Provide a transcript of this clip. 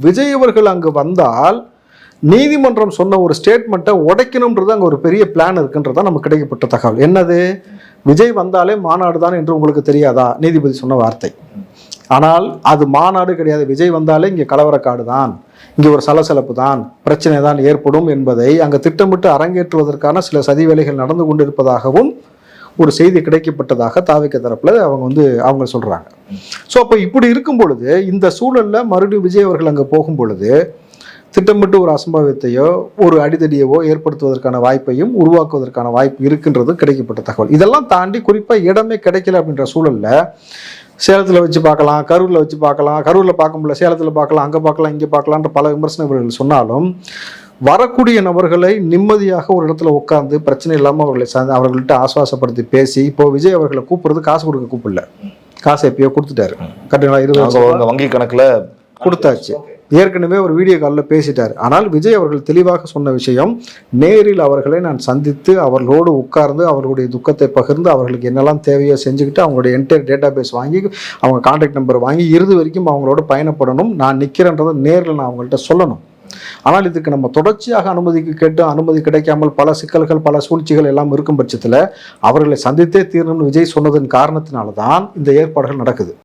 விஜய் அவர்கள் அங்கு வந்தால் நீதிமன்றம் சொன்ன ஒரு ஸ்டேட்மெண்ட்டை உடைக்கணும்ன்றது அங்கே ஒரு பெரிய பிளான் இருக்குன்றதா நமக்கு கிடைக்கப்பட்ட தகவல். என்னது, விஜய் வந்தாலே மாநாடு தான் என்று உங்களுக்கு தெரியாதா? நீதிபதி சொன்ன வார்த்தை. ஆனால் அது மாநாடு கிடையாது, விஜய் வந்தாலே இங்கே கலவரக்காடு தான், இங்கே ஒரு சலசலப்பு தான், பிரச்சனை தான் ஏற்படும் என்பதை அங்கே திட்டமிட்டு அரங்கேற்றுவதற்கான சில சதி வேலைகள் நடந்து கொண்டிருப்பதாகவும் ஒரு செய்தி கிடைக்கப்பட்டதாக தாவிக தரப்புல அவங்க சொல்றாங்க. ஸோ அப்போ இப்படி இருக்கும் பொழுது இந்த சூழல்ல மறுபடியும் விஜய் அவர்கள் அங்கே போகும் பொழுது திட்டமிட்டு ஒரு அசம்பாவியத்தையோ ஒரு அடிதடியவோ ஏற்படுத்துவதற்கான வாய்ப்பையும் உருவாக்குவதற்கான வாய்ப்பு இருக்குன்றது கிடைக்கப்பட்ட தகவல். இதெல்லாம் தாண்டி குறிப்பாக இடமே கிடைக்கல அப்படின்ற சூழல்ல சேலத்தில் வச்சு பார்க்கலாம், கரூரில் வச்சு பார்க்கலாம், கரூரில் பார்க்க முடியல, சேலத்தில் பார்க்கலாம், அங்கே பார்க்கலாம், இங்கே பார்க்கலான்ற பல விமர்சனங்கள் சொன்னாலும் வரக்கூடிய நபர்களை நிம்மதியாக ஒரு இடத்துல உட்கார்ந்து பிரச்சனை இல்லாமல் அவர்கள்ட்ட ஆசுவாசப்படுத்தி பேசி, இப்போ விஜய் அவர்களை கூப்பிடுறது காசு கொடுக்க கூப்பிடல, காசு எப்பயோ கொடுத்துட்டாரு, கரெக்டுங்களா? 20 வங்கி கணக்கில் கொடுத்தாச்சு. ஏற்கனவே ஒரு வீடியோ காலில் பேசிட்டார். ஆனால் விஜய் அவர்கள் தெளிவாக சொன்ன விஷயம், நேரில் அவர்களை நான் சந்தித்து அவர்களோடு உட்கார்ந்து அவர்களுடைய துக்கத்தை பகிர்ந்து அவர்களுக்கு என்னெல்லாம் தேவையோ செஞ்சுக்கிட்டு அவங்களுடைய என்டையர் டேட்டா பேஸ் வாங்கி அவங்க கான்டாக்ட் நம்பர் வாங்கி இறுதி வரைக்கும் அவங்களோட பயணப்படணும், நான் நிற்கிறேன்றதை நேரில் நான் அவங்கள்ட்ட சொல்லணும். ஆனால் இதுக்கு நம்ம தொடர்ச்சியாக அனுமதிக்கு கேட்டு அனுமதி கிடைக்காமல் பல சிக்கல்கள் பல சூழ்ச்சிகள் எல்லாம் இருக்கும் பட்சத்தில் அவர்களை சந்தித்தே தீரணும்னு விஜய் சொன்னதன் காரணத்தினால தான் இந்த ஏற்பாடுகள் நடக்குது.